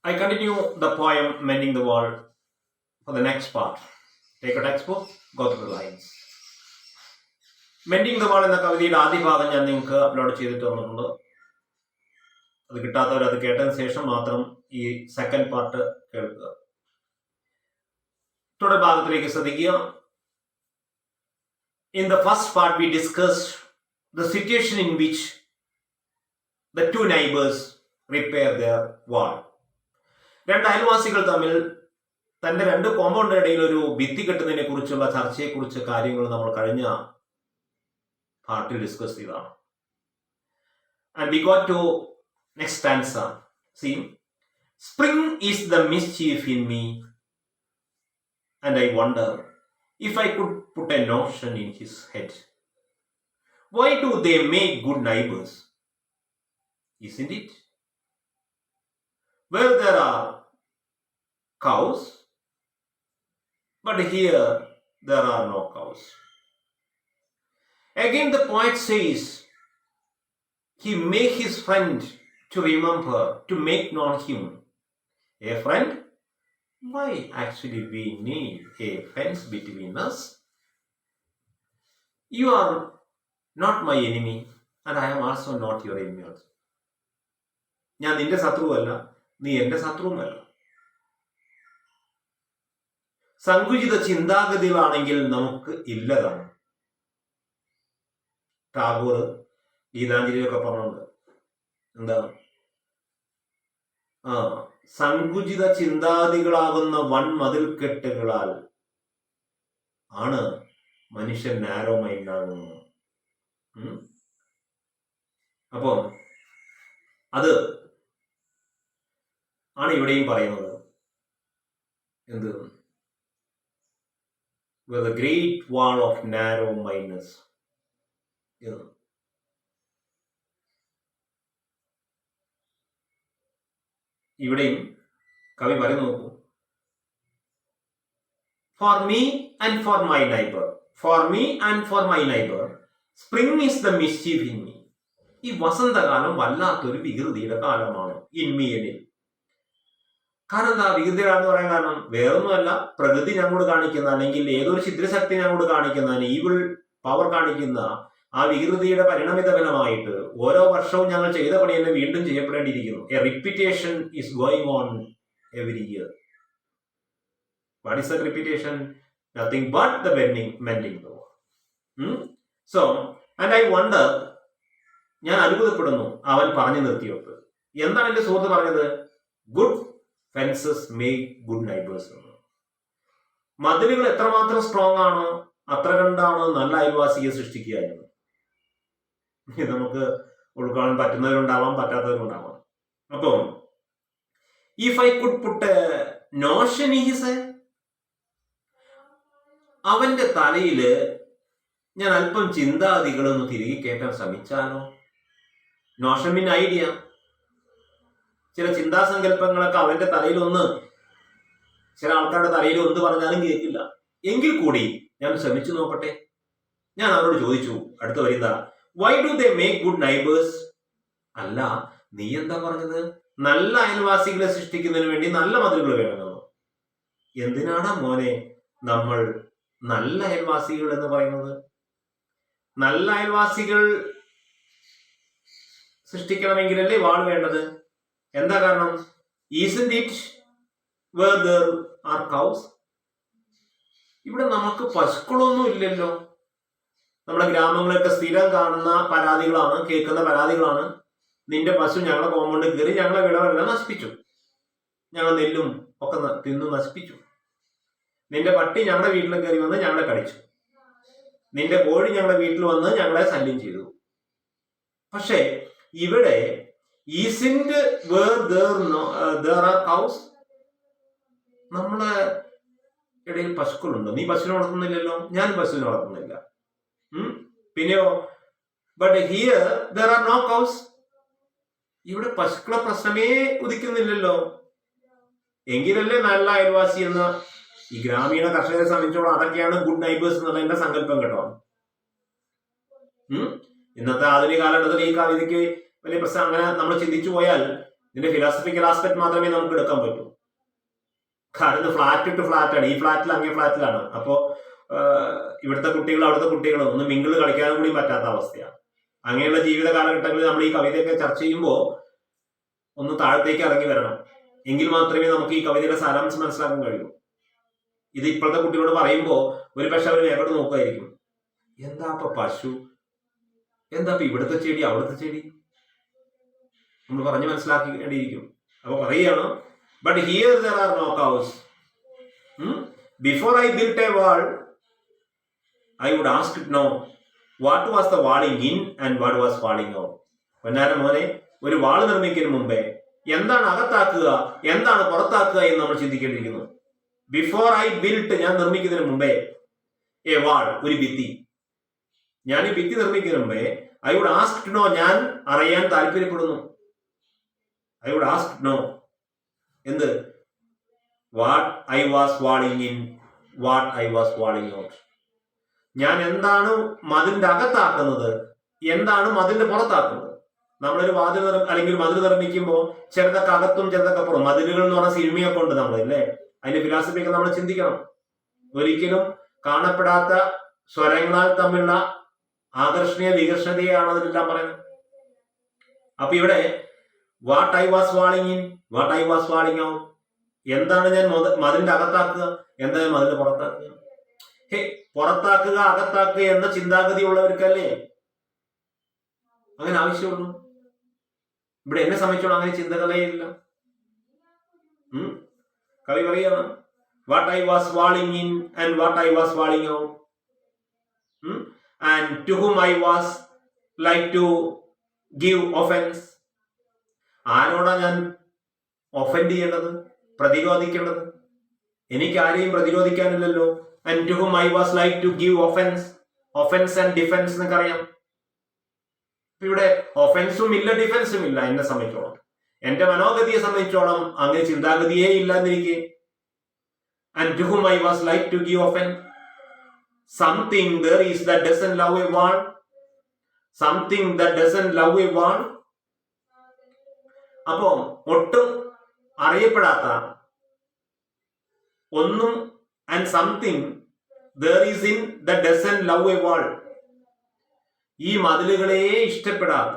I continue the poem Mending the Wall for the next part. Take a textbook, go through the lines. Mending the വാൾ എന്ന കവിതയുടെ ആദ്യ ഭാഗം ഞാൻ നിങ്ങൾക്ക് upload ചെയ്തിട്ട് വന്നിട്ടുണ്ട്. അത് കിട്ടാത്തവർ അത് കേട്ടതിന് ശേഷം മാത്രം ഈ സെക്കൻഡ് പാർട്ട് കേൾക്കുക. തുടർ ഭാഗത്തിലേക്ക് ശ്രദ്ധിക്കുക. In the first part we discussed the situation in which the two neighbors repair their wall. രണ്ട് അയൽവാസികൾ തമ്മിൽ തന്റെ രണ്ട് കോമ്പൗണ്ടിന് ഇടയിൽ ഒരു ഭിത്തി കെട്ടുന്നതിനെ കുറിച്ചുള്ള ചർച്ചയെക്കുറിച്ച് കാര്യങ്ങൾ നമ്മൾ കഴിഞ്ഞ പാർട്ടിൽ ഡിസ്കസ് ചെയ്തതാണ്. And we got to next stanza. See, spring is the mischief in me, and I wonder if I could put a notion in his head. Why do they make good neighbors? Isn't it? Where there are cows, but here there are no cows. Again the poet says, he make his friend to remember, to make known him. A friend? Why actually we need a fence between us? You are not my enemy, and I am also not your enemy also. ഞാൻ നിന്റെ ശത്രുവല്ല, നീ എന്റെ ശത്രുവുമല്ല. സങ്കുചിത ചിന്താഗതികളാണെങ്കിൽ നമുക്ക് ഇല്ലതാണ്. ടാഗോർ ഗീതാഞ്ജലിയൊക്കെ പറഞ്ഞുണ്ട്. എന്താ? സങ്കുചിത ചിന്താഗതികളാകുന്ന വൻമതിൽക്കെട്ടുകളാൽ ആണ് മനുഷ്യൻ narrow mind ആകുന്നത്. അപ്പോ അത് ആണ് ഇവിടെയും പറയുന്നത്. എന്ത്? With a great wall of narrow mindedness. ഇവിടെയും കവി പറയുന്നു നോക്കൂ. For me and for my neighbor, for me and for my neighbor, spring is the mischief in me. ഈ വസന്തകാലം വല്ലാത്തൊരു വികൃതിയുടെ കാലമാണ്. എന്നിൽ കാരണം എന്താ വികൃതിയാണെന്ന് പറയാൻ കാരണം വേറൊന്നുമല്ല, പ്രകൃതി ഞങ്ങളോട് കാണിക്കുന്ന അല്ലെങ്കിൽ ഏതൊരു ചിത്രശക്തി ഞങ്ങളോട് കാണിക്കുന്ന ഈവിൾ പവർ കാണിക്കുന്ന ആ വികൃതിയുടെ പരിണമിത ഫലമായിട്ട് ഓരോ വർഷവും ഞങ്ങൾ ചെയ്ത പണി തന്നെ വീണ്ടും ചെയ്യപ്പെടേണ്ടിയിരിക്കുന്നു. A repetition is going on every year. What is the repetition? Nothing but the mending the wall. So and I wonder, ഞാൻ അത്ഭുതപ്പെടുന്നു അവൻ പറഞ്ഞു നിർത്തിയോട്ട്. എന്താണ് എന്റെ സുഹൃത്ത് പറഞ്ഞത്? Good fences make good neighbours. മതിലുകൾ എത്രമാത്രം സ്ട്രോങ് ആണോ അത്ര കണ്ടാണ് നല്ല അയൽവാസിയെ സൃഷ്ടിക്കുക എന്ന്. നമുക്ക് ഉൾക്കൊള്ളാൻ പറ്റുന്നവരുണ്ടാവാം, പറ്റാത്തവരുണ്ടാവാം. അപ്പോ if I could put notion is, അവന്റെ തലയില് ഞാൻ അല്പം ചിന്താഗതികളൊന്ന് തിരികെ കേട്ടാൻ ശ്രമിച്ചാലോ? നോഷൻ മീൻ ഐഡിയ. ചില ചിന്താസങ്കല്പങ്ങളൊക്കെ അവന്റെ തലയിലൊന്ന്, ചില ആൾക്കാരുടെ തലയിൽ ഒന്ന് പറഞ്ഞാലും കേൾക്കില്ല. എങ്കിൽ കൂടി ഞാൻ ശ്രമിച്ചു നോക്കട്ടെ. ഞാൻ അവരോട് ചോദിച്ചു, അടുത്ത വരുന്ന why do they make good neighbours? അല്ല, നീ എന്താ പറഞ്ഞത്? നല്ല അയൽവാസികളെ സൃഷ്ടിക്കുന്നതിന് വേണ്ടി നല്ല മതിലുകൾ വേണമെന്നോ? എന്തിനാണ് മോനെ നമ്മൾ നല്ല അയൽവാസികൾ എന്ന് പറയുന്നത്? നല്ല അയൽവാസികൾ സൃഷ്ടിക്കണമെങ്കിലല്ലേ വാൾ വേണ്ടത്? എന്താ കാരണം? Isn't it where there are cows? ഇവിടെ നമുക്ക് പശുക്കളൊന്നും ഇല്ലല്ലോ. നമ്മുടെ ഗ്രാമങ്ങളൊക്കെ സ്ഥിരം കാണുന്ന പരാതികളാണ്, കേൾക്കുന്ന പരാതികളാണ്. നിന്റെ പശു ഞങ്ങളെ കോമ്പൗണ്ടിൽ കയറി ഞങ്ങളെ വിളവെല്ലാം നശിപ്പിച്ചു, ഞങ്ങൾ നെല്ലും ഒക്കെ തിന്നു നശിപ്പിച്ചു. നിന്റെ പട്ടി ഞങ്ങളുടെ വീട്ടിൽ കയറി വന്ന് ഞങ്ങളെ കടിച്ചു. നിന്റെ കോഴി ഞങ്ങളുടെ വീട്ടിൽ വന്ന് ഞങ്ങളെ ശല്യം ചെയ്തു. പക്ഷെ ഇവിടെ isn't where there are cows? നമ്മളെ ഇടയിൽ പശുക്കളുണ്ടോ? നീ പശുവിനെ വളർത്തുന്നില്ലല്ലോ, ഞാൻ പശുവിനെ വളർത്തുന്നില്ല. പിന്നെയോ but here there are no cows. ഇവിടെ പശുക്കളെ പ്രശ്നമേ ഉദിക്കുന്നില്ലല്ലോ. എങ്കിലല്ലേ നല്ല അയൽവാസി എന്ന ഈ ഗ്രാമീണ കർഷകരെ സംബന്ധിച്ചോളം അതൊക്കെയാണ് ഗുഡ് നൈബേഴ്സ് എന്നുള്ള എന്റെ സങ്കല്പം കേട്ടോ. ഇന്നത്തെ ആധുനിക കാലഘട്ടത്തിൽ ഈ കവിതയ്ക്ക് വലിയ പ്രശ്നം അങ്ങനെ നമ്മൾ ചിന്തിച്ചു പോയാൽ ഇതിന്റെ ഫിലോസഫിക്കൽ ആസ്പെക്ട് മാത്രമേ നമുക്ക് എടുക്കാൻ പറ്റൂ. കാരണം ഇത് ഫ്ലാറ്റ് ടു ഫ്ലാറ്റ് ആണ്. ഈ ഫ്ലാറ്റിൽ അങ്ങേ ഫ്ലാറ്റിലാണ്. അപ്പോ ഇവിടുത്തെ കുട്ടികൾ അവിടുത്തെ കുട്ടികൾ ഒന്ന് മിങ്കിള് കളിക്കാനും കൂടി പറ്റാത്ത അവസ്ഥയാണ്. അങ്ങനെയുള്ള ജീവിത കാലഘട്ടങ്ങളിൽ നമ്മൾ ഈ കവിതയൊക്കെ ചർച്ച ചെയ്യുമ്പോൾ ഒന്ന് താഴത്തേക്ക് ഇറങ്ങി വരണം. എങ്കിൽ മാത്രമേ നമുക്ക് ഈ കവിതയുടെ സാരാംശം മനസ്സിലാക്കാൻ കഴിയൂ. ഇത് ഇപ്പോഴത്തെ കുട്ടികളോട് പറയുമ്പോൾ ഒരു പക്ഷെ അവർ എവിടെ നോക്കുമായിരിക്കും, എന്താ ഇപ്പൊ പശു, എന്താ ഇപ്പൊ ഇവിടുത്തെ ചെടി അവിടുത്തെ ചെടി, നമ്മൾ പറഞ്ഞ് മനസ്സിലാക്കേണ്ടിയിരിക്കും. അപ്പൊ പറയുകയാണ്, but here there are no cows. Before I built a wall I would ask know what was the walling in and what was walling out. പൊന്നാര മോനെ, ഒരു വാൾ നിർമ്മിക്കുന്നതിന് മുമ്പേ എന്താണ് അകത്താക്കുക എന്താണ് പുറത്താക്കുക എന്ന് നമ്മൾ ചിന്തിക്കേണ്ടിയിരിക്കുന്നു. ബിഫോർ ഐ ബിൽറ്റ്, ഞാൻ നിർമ്മിക്കുന്നതിന് മുമ്പേ, എ വാൾ, ഒരു ഭിത്തി, ഞാൻ ഈ ഭിത്തി നിർമ്മിക്കുന്നതിന് മുമ്പേ ഐ വുഡ് ആസ്ക് നോ, ഞാൻ അറിയാൻ താല്പര്യപ്പെടുന്നു. ഐ വുഡ് ആസ്ക് നോ എന്ത്, what I was walling in, what I was walling out. ഞാൻ എന്താണ് മതിലിന്റെ അകത്താക്കുന്നത്, എന്താണ് മതിലിന്റെ പുറത്താക്കുന്നത്. നമ്മളൊരു വാതിൽ അല്ലെങ്കിൽ മതിൽ നിർമ്മിക്കുമ്പോൾ ചിലതൊക്കെ അകത്തും ചിലതൊക്കെ പുറം. മതിലുകൾ എന്ന് പറഞ്ഞ സിനിമയൊക്കെ ഉണ്ട് നമ്മളില്ലേ, അതിന്റെ ഫിലോസഫിയൊക്കെ നമ്മൾ ചിന്തിക്കണം. ഒരിക്കലും കാണപ്പെടാത്ത സ്വരങ്ങളാൽ തമ്മിലുള്ള ആകർഷണീയ വികർഷണതയാണ് അതിലെല്ലാം പറയുന്നത്. അപ്പൊ ഇവിടെ what I was walling in, what I was walling out, എന്താണ് ഞാൻ മതിലിന്റെ അകത്താക്കുക, എന്താണ് മതിലിന്റെ പുറത്താക്കുക. പുറത്താക്കുക അകത്താക്കുക എന്ന ചിന്താഗതി ഉള്ളവർക്കല്ലേ അങ്ങനെ ആവശ്യമുള്ളൂ. ഇവിടെ എന്നെ സംബന്ധിച്ചോളം അങ്ങനെ ചിന്തകളേ ഇല്ല. കവി പറയാണ്, what I was walling in and what I was walling out, and to whom I was like to give offence. ആരോടാ ഞാൻ ഒഫൻഡ് ചെയ്യേണ്ടത്, പ്രതിരോധിക്കേണ്ടത്? എനിക്ക് ആരെയും പ്രതിരോധിക്കാനില്ലല്ലോ. And to whom I was like to give offence. Offence and defence എന്നൊക്കെ അറിയാം. ഇവിടെ ഒഫൻസും ഇല്ല ഡിഫൻസും ഇല്ല എന്നെ സംബന്ധിച്ചോളം. എന്റെ മനോഗതിയെ സംബന്ധിച്ചോളം അങ്ങനെ ചിന്താഗതിയേ ഇല്ല എന്നിരിക്കെ. And to whom I was like to give offence. Something there is that doesn't love a wall. Something that doesn't love a wall. അപ്പോ ഒട്ടും അറിയപ്പെടാത്ത ഒന്നും, and something there is in that doesn't love a wall. ഈ മതിലുകളെ ഇഷ്ടപ്പെടാത്ത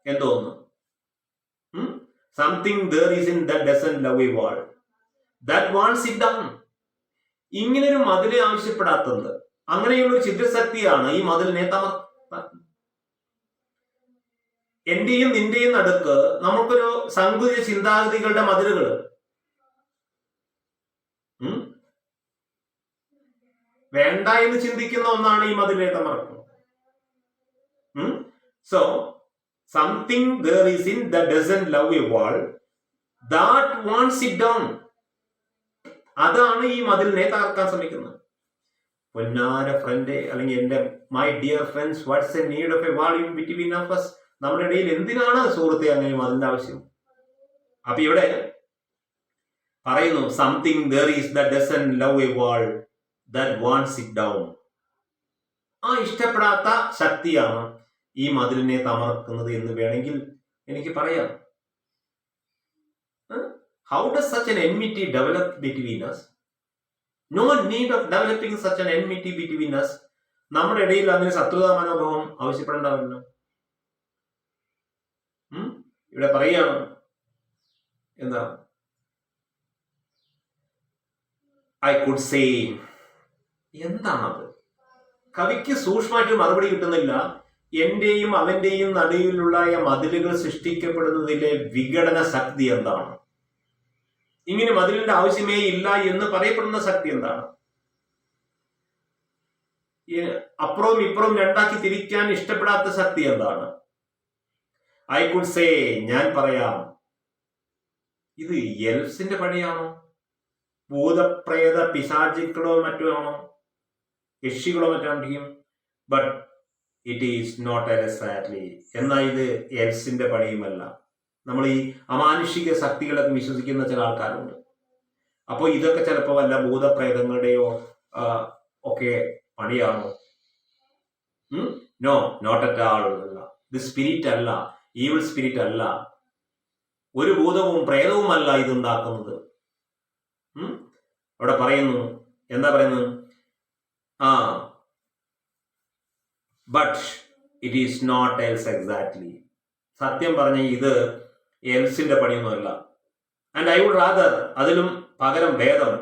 എന്തോന്ന്, something there is in that doesn't love a wall that wants it down. ഇങ്ങനൊരു മതിലെ ആവശ്യപ്പെടാത്തത്, അങ്ങനെയുള്ള ഒരു ചിത്രശക്തിയാണ് ഈ മതിലിനെ എന്റെയും നിന്റെയും നടുക്ക് നമുക്കൊരു സങ്കുചിത ചിന്താഗതികളുടെ മതിലുകൾ, വേണ്ട എന്ന് ചിന്തിക്കുന്ന ഒന്നാണ് ഈ മതിലെ തമർക്കും. So something there is in that doesn't love a wall that wants it down. അതാണ് ഈ മതിലിനെ തകർക്കാൻ ശ്രമിക്കുന്നത്. പൊന്നാര ഫ്രണ്ട്, അല്ലെങ്കിൽ എന്റെ my dear friends, what's a need of A wall in between of us. നമ്മുടെ ഇടയിൽ എന്തിനാണ് സുഹൃത്തെ അങ്ങനെ മതിലിന്റെ ആവശ്യം? അപ്പൊ ഇവിടെ പറയുന്നു, something there is that doesn't love a wall that wants it down. ആ ഇഷ്ടപ്പെടാത്ത ശക്തിയാണ് ഈ മതിലിനെ തമർക്കുന്നത് എന്ന് വേണമെങ്കിൽ എനിക്ക് പറയാം. How does such an enmity develop between us? No need of developing such an enmity between us. നമ്മുടെ ഇടയിൽ അങ്ങനെ ശത്രുതാ മനോഭാവം ആവശ്യപ്പെടേണ്ടതല്ലോ. ഇവിടെ പറയാണ്, എന്താ, ഐ കുഡ് സേ. എന്താണത്? കവിക്ക് സൂക്ഷ്മമായിട്ട് മറുപടി കിട്ടുന്നില്ല. എന്റെയും അവന്റെയും നടുവിലുള്ള മതിലുകൾ സൃഷ്ടിക്കപ്പെടുന്നതിലെ വിഘടന ശക്തി എന്താണ്? ഇങ്ങനെ മതിലിന്റെ ആവശ്യമേ ഇല്ല എന്ന് പറയപ്പെടുന്ന ശക്തി എന്താണ്? അപ്പുറവും ഇപ്പുറവും രണ്ടാക്കി തിരിക്കാൻ ഇഷ്ടപ്പെടാത്ത ശക്തി എന്താണ്? ഐ കുഡ് സേ, ഞാൻ പറയാം. ഇത് എൽഫ്സിന്റെ പണിയാണോ? ഭൂതപ്രേത പിശാചുക്കളോ മറ്റോ ആണോ? യക്ഷികളോ മറ്റാണ്ടിയും? But it is not exactly. എന്നാൽ ഇത് എൽഫ്സിന്റെ പണിയുമല്ല. നമ്മൾ ഈ അമാനുഷിക ശക്തികളൊക്കെ വിശ്വസിക്കുന്ന ചില ആൾക്കാരുണ്ട്. അപ്പോൾ ഇതൊക്കെ ചിലപ്പോൾ വല്ല ഭൂതപ്രേതങ്ങളുടെയോ ഒക്കെ പണിയാണോ? No, not at all. ഇത് സ്പിരിറ്റ് അല്ല, ഈവിൾ സ്പിരിറ്റ് അല്ല. ഒരു ഭൂതവും പ്രേതവുമല്ല ഇതുണ്ടാക്കുന്നത്. അവിടെ പറയുന്നു, എന്താ പറയുന്നത്? But it is not elves exactly. സത്യം പറഞ്ഞ ഇത് എൽസിന്റെ പണിയൊന്നുമല്ല. ആൻഡ് ഐ വുഡ് റാദർ, അതിലും പകരം ഭേദം,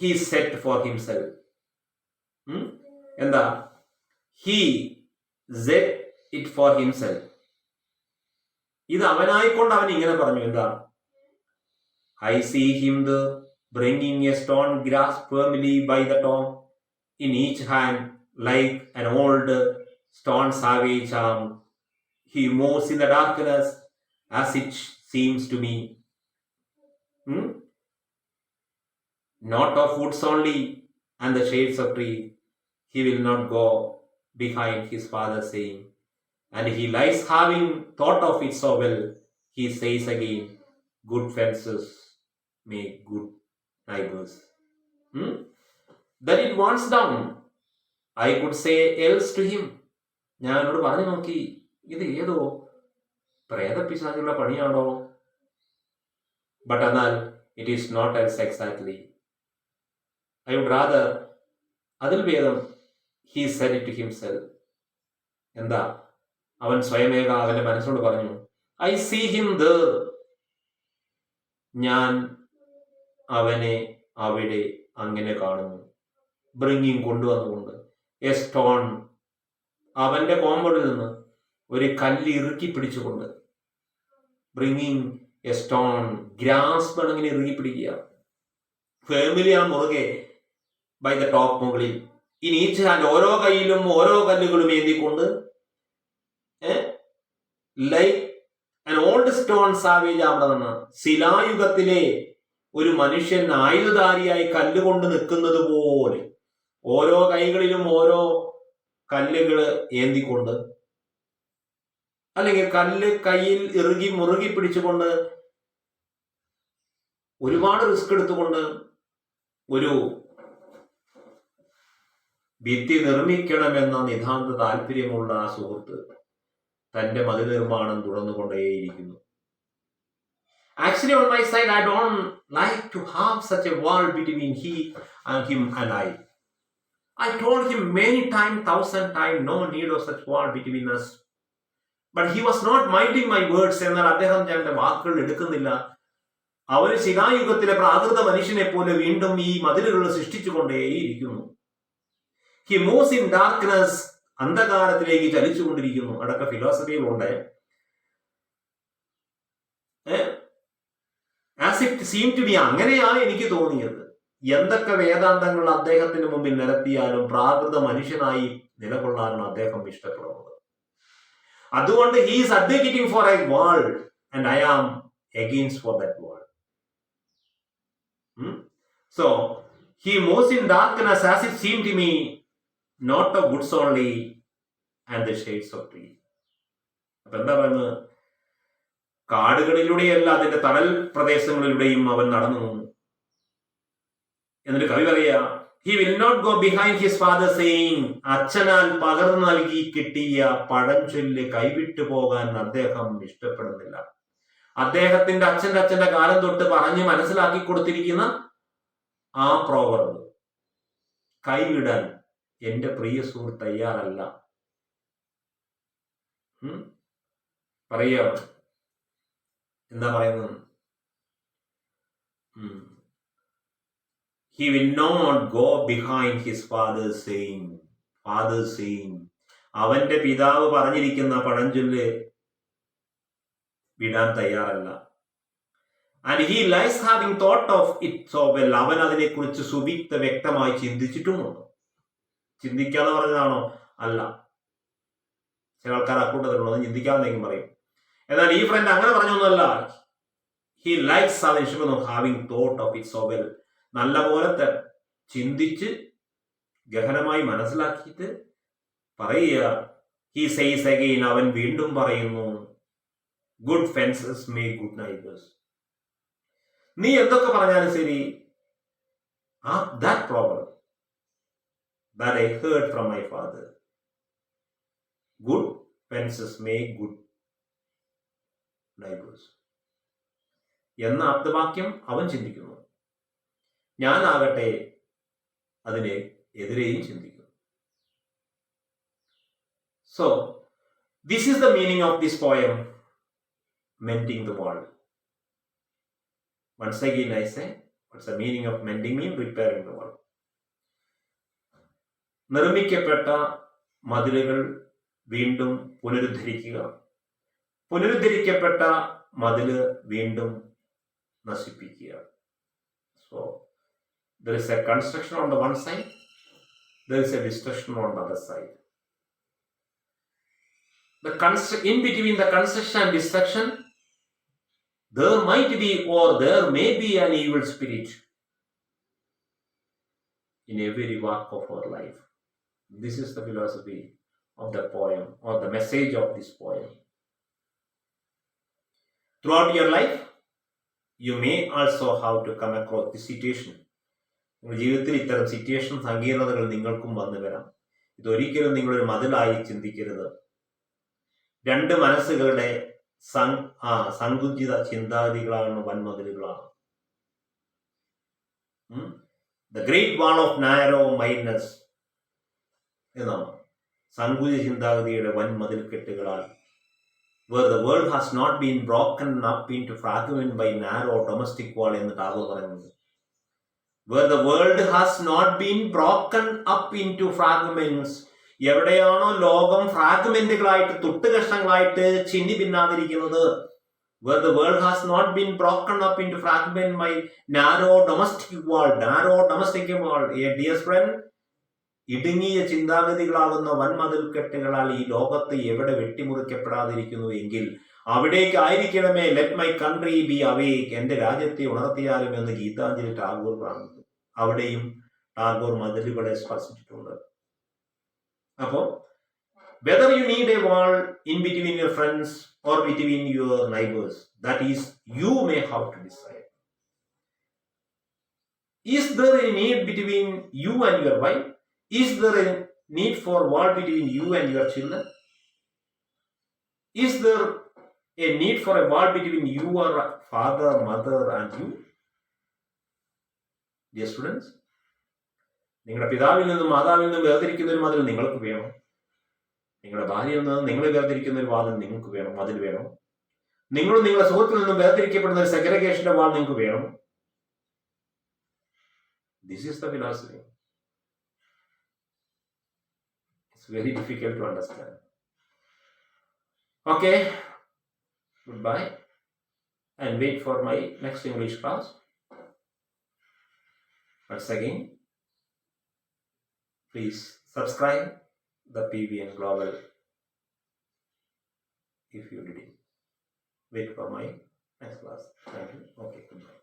ഹി സെറ്റ് ഫോർ ഹിംസെൽഫ്. എന്താ? He said it for himself. ഇത് അവനായിക്കൊണ്ട് അവൻ ഇങ്ങനെ പറഞ്ഞു. എന്താ? I see him there, bringing a stone grasped firmly by the top, in each hand, like an old stone savage arm. He moves in the darkness, as it seems to me. Not of woods only, and the shades of trees. He will not go behind his father, saying, and he lies having thought of it so well. He says again, good fences make good neighbors. Then it wants down. I could say else to him. ഞാൻ എന്നോട് പറഞ്ഞു നോക്കി, ഇത് ഏതോ പ്രേതപിശാചുള്ള പണിയാണോ? But എന്നാൽ it is not elves exactly. I would rather, അതിൽ ഭേദം, he said it to himself. എന്താ? അവൻ സ്വയമേക അവന്റെ മനസ്സോട് പറഞ്ഞു, ഐ സീ ഹിം there. ഞാൻ അവനെ അവിടെ അങ്ങനെ കാണുന്നു. ബ്രിങ്ങിങ്, കൊണ്ടുവന്നുകൊണ്ട്, എ സ്റ്റോൺ, അവന്റെ കോമ്പൗണ്ടിൽ നിന്ന് ഒരു കല്ല് ഇറുക്കി പിടിച്ചുകൊണ്ട്. ബ്രിങ്ങിങ് എ സ്റ്റോൺ, ഗ്രാസ് വേണമെങ്കിൽ ഇറുക്കി പിടിക്കുക. ഫാമിലിയാണ് മുറുകെ, ബൈ ദ ടോപ്പ്, മുകളിൽ. ഇനി ഈച്ച് ഹാൻഡ്, ഓരോ കൈയിലും ഓരോ കല്ലുകളും ഏന്തിക്കൊണ്ട്, like an old stone savage ആവണമെന്ന്. ശിലായുഗത്തിലെ ഒരു മനുഷ്യൻ ആയുധധാരിയായി കല്ലുകൊണ്ട് നിൽക്കുന്നത് പോലെ ഓരോ കൈകളിലും ഓരോ കല്ലുകൾ ഏന്തിക്കൊണ്ട്, അല്ലെങ്കിൽ കല്ല് കയ്യിൽ മുറുകി പിടിച്ചുകൊണ്ട്, ഒരുപാട് റിസ്ക് എടുത്തുകൊണ്ട് ഒരു ഭിത്തി നിർമ്മിക്കണമെന്ന നിതാന്ത താല്പര്യമുള്ള ആ സുഹൃത്ത് തന്റെ മതിൽ നിർമ്മാണം തുടർന്നുകൊണ്ടേയിരിക്കുന്നു. Actually, on my side, I don't like to have such a wall between him and I. I told him many times, 1,000 times, no need of such wall between us. But he was not minding my words. എന്നാൽ അദ്ദേഹം ഞങ്ങളുടെ വാക്കുകൾ എടുക്കുന്നില്ല. അവർ ശിലായുഗത്തിലെ പ്രാകൃത മനുഷ്യനെ പോലെ വീണ്ടും ഈ മതിലുകൾ സൃഷ്ടിച്ചുകൊണ്ടേയിരിക്കുന്നു. He moves in darkness, അന്ധകാരത്തിലേക്ക് ചലിച്ചുകൊണ്ടിരിക്കുന്നു. അടക്ക ഫിലോസഫിയിലുണ്ട്. As it seem to be, അങ്ങനെയാണ് എനിക്ക് തോന്നിയത്. എന്തൊക്കെ വേദാന്തങ്ങൾ അദ്ദേഹത്തിന് മുമ്പിൽ നിരത്തിയാലും പ്രാകൃത മനുഷ്യനായി നിലകൊള്ളാനാണ് അദ്ദേഹം ഇഷ്ടപ്പെടുന്നത്. അതുകൊണ്ട് he is advocating for a wall and I am against for that wall. So he moves in darkness, as it seemed to me, not of woods only and the shades of trees. അപ്പൊ എന്താ പറയുന്നത്? കാടുകളിലൂടെയല്ല, അതിന്റെ തണൽ പ്രദേശങ്ങളിലൂടെയും അവൻ നടന്നു പോകുന്നു. എന്നിട്ട് കവി പറയാ, he will not go behind his father, saying, അച്ഛനാൽ പകർന്നു നൽകി കിട്ടിയ പഴഞ്ചൊല്ല് കൈവിട്ടു പോകാൻ അദ്ദേഹം ഇഷ്ടപ്പെടുന്നില്ല. അദ്ദേഹത്തിന്റെ അച്ഛന്റെ കാലം തൊട്ട് പറഞ്ഞ് മനസ്സിലാക്കി കൊടുത്തിരിക്കുന്ന ആ പ്രോവർബ് കൈവിടാൻ എന്റെ പ്രിയ സുഹൃത്ത് തയ്യാറല്ല. പറയാ, എന്താ പറയുന്നത്? He will not go behind his father saying. അവന്റെ പിതാവ് പറഞ്ഞിരിക്കുന്ന പഴഞ്ചൊല്ല് വിടാൻ തയ്യാറല്ല. And he lies having thought of it so well. അവൻ അതിനെക്കുറിച്ച് വ്യക്തമായി ചിന്തിച്ചിട്ടുമുണ്ട്. ചിന്തിക്കാതെ പറഞ്ഞതാണോ? അല്ല. ചില ആൾക്കാർ അക്കൂട്ടത്തിലുള്ളത് ചിന്തിക്കാതെങ്കിലും പറയും. എന്നാൽ ഈ ഫ്രണ്ട് അങ്ങനെ പറഞ്ഞൊന്നുമല്ല. He likes having thought of it so well. നല്ല പോലെ ചിന്തിച്ച് ഗഹനമായി മനസ്സിലാക്കിയിട്ട് പറയുക. He says again, അവൻ വീണ്ടും പറയുന്നു, good fences make good neighbors. നീ എന്തൊക്കെ പറഞ്ഞാലും ശരി, that proverb that I heard from my father, good fences make good neighbors. എന്ന ആപ്തവാക്യം അവൻ ചിന്തിക്കുന്നു. ഞാനാകട്ടെ അതിനെ എതിരെയും ചിന്തിക്കുന്നു. So, this is the meaning of this poem, Mending the Wall. Once again I say, what's the meaning of mending mean? Repairing the wall. നിർമ്മിക്കപ്പെട്ട മതിലുകൾ വീണ്ടും പുനരുദ്ധരിക്കുക, പുനരുദ്ധരിക്കപ്പെട്ട മതില് വീണ്ടും നശിപ്പിക്കുക. So, there is a construction on the one side, there is a destruction on the other side. In between the construction and destruction, there might be or there may be an evil spirit in every walk of our life. This is the philosophy of the poem or the message of this poem. Throughout your life, you may also have to come across this situation. നിങ്ങളുടെ ജീവിതത്തിൽ ഇത്തരം situation സങ്കീർണതകൾ നിങ്ങൾക്കും വന്നു വരാം. ഇതൊരിക്കലും നിങ്ങളൊരു മതിലായി ചിന്തിക്കരുത്. രണ്ട് മനസ്സുകളുടെ സങ്കുചിത ചിന്താഗതികളാണ് വൻമതിലുകളാണ്. The great wall of narrow mindedness എന്നാണ് സങ്കുചിത ചിന്താഗതിയുടെ വൻമതിൽക്കെട്ടുകളാൽ. Where the world has not been broken up into fragments by narrow domestic wall എന്ന് ടാഗോർ പറയുന്നത്. Where the world has not been broken up into fragments, എവിടെയാണോ ലോകം ഫ്രാഗ്മെന്റുകളായിട്ട് തുട്ടുകഷ്ണങ്ങളായിട്ട് ചിന്നി ഭിന്നാതിരിക്കുന്നത്, where the world has not been broken up into fragments by narrow domestic wall, a dear friend, ഇടുങ്ങിയ ചിന്താഗതികളാകുന്ന വൻമതിൽക്കെട്ടുകളാൽ ഈ ലോകത്ത് എവിടെ വെട്ടിമുറിക്കപ്പെടാതിരിക്കുന്നു എങ്കിൽ അവിടേക്ക് ആയിരിക്കണമേ let my country be awake, എന്റെ രാജ്യത്തെ ഉണർത്തിയാലും എന്ന് ഗീതാഞ്ജലി ടാഗോർ കാണുന്നു. അവിടെയും ടാഗോർ മതിലുകളെ സ്പർശിച്ചിട്ടുണ്ട്. അപ്പോൾ whether you need a wall in between your friends or between your neighbors, that is, you may have to decide. Is there a need between you and your wife? Is there a need for wall between you and your children? Is there a need for a wall between your father, mother and you? Dear students, നിങ്ങളുടെ പിതാവിൽ നിന്നും മാതാവിൽ നിന്നും വേർതിരിക്കുന്ന ഒരു മതിൽ നിങ്ങൾക്ക് വേണം. നിങ്ങളുടെ ഭാര്യയിൽ നിന്ന് നിങ്ങളെ വേർതിരിക്കുന്ന ഒരു വാതിൽ നിങ്ങൾക്ക് വേണം, മതിൽ വേണം. നിങ്ങളും നിങ്ങളുടെ സുഹൃത്തിൽ നിന്നും വേർതിരിക്കപ്പെടുന്ന ഒരു സെഗ്രിഗേഷന്റെ വാൾ നിങ്ങൾക്ക് വേണം. This is the philosophy. It's very difficult to understand. Okay, goodbye and wait for my next English class. Once again, please subscribe the PBN Global if you did it. Wait for my next class. Thank you. Okay, goodbye.